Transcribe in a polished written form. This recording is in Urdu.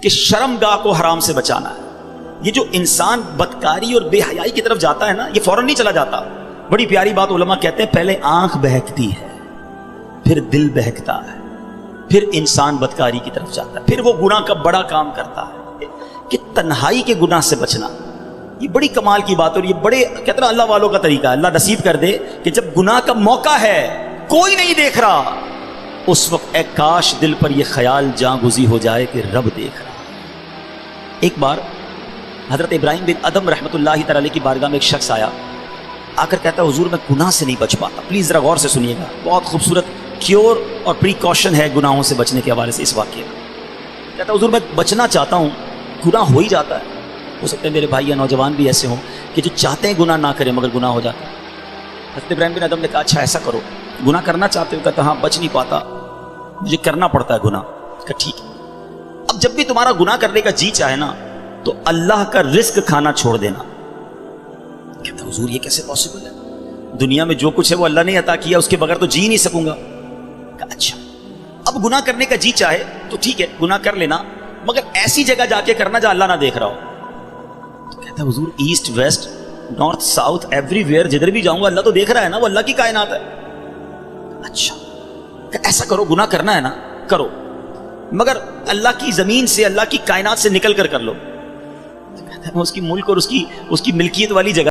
کہ شرمگاہ کو حرام سے بچانا ہے. یہ جو انسان بدکاری اور بے حیائی کی طرف جاتا ہے نا، یہ فوراً نہیں چلا جاتا. بڑی پیاری بات علماء کہتے ہیں، پہلے آنکھ بہکتی ہے، پھر دل بہکتا ہے، پھر انسان بدکاری کی طرف جاتا ہے، پھر وہ گناہ کا بڑا کام کرتا ہے. کہ تنہائی کے گناہ سے بچنا یہ بڑی کمال کی بات ہے، اور یہ بڑے کہتے ہیں اللہ والوں کا طریقہ ہے. اللہ نصیب کر دے کہ جب گناہ کا موقع ہے، کوئی نہیں دیکھ رہا، اس وقت اے کاش دل پر یہ خیال جاں گزی ہو جائے کہ رب دیکھ رہا. ایک بار حضرت ابراہیم بن ادم رحمۃ اللہ تعالی کی بارگاہ میں ایک شخص آیا، آ کر کہتا ہے حضور میں گناہ سے نہیں بچ پاتا. پلیز ذرا غور سے سنیے گا، بہت خوبصورت کیور اور پریکاشن ہے گناہوں سے بچنے کے حوالے سے اس واقعے میں. کہتا ہے حضور میں بچنا چاہتا ہوں، گناہ ہو ہی جاتا ہے. ہو سکتا ہے میرے بھائی یا نوجوان بھی ایسے ہوں کہ جو چاہتے ہیں گناہ نہ کریں مگر گناہ ہو جاتا ہے. حضرت ابراہیم بن ادم نے کہا اچھا ایسا کرو، گناہ کرنا چاہتے ہو؟ کہتا ہاں بچ نہیں پاتا، مجھے کرنا پڑتا ہے گناہ. کہا ٹھیک ہے، اب جب بھی تمہارا گناہ کرنے کا جی چاہے نا تو اللہ کا رزق کھانا چھوڑ دینا. کہتا حضور یہ کیسے پاسبل ہے؟ دنیا میں جو کچھ ہے وہ اللہ نے عطا کیا، اس کے بغیر تو جی نہیں سکوں گا. کہا اچھا اب گناہ کرنے کا جی چاہے تو ٹھیک ہے گناہ کر لینا، مگر ایسی جگہ جا کے کرنا جہاں اللہ نہ دیکھ رہا ہو. تو کہتا ہے حضور east west north south every where جدھر بھی جاؤں گا اللہ تو دیکھ رہا ہے نا، وہ اللہ کی کائنات ہے. اچھا ایسا کرو، گناہ کرنا ہے نا کرو، مگر اللہ کی زمین سے اللہ کی کائنات سے نکل کر لو. تو کہتا ہے میں اس کی ملک اور اس کی ملکیت والی جگہ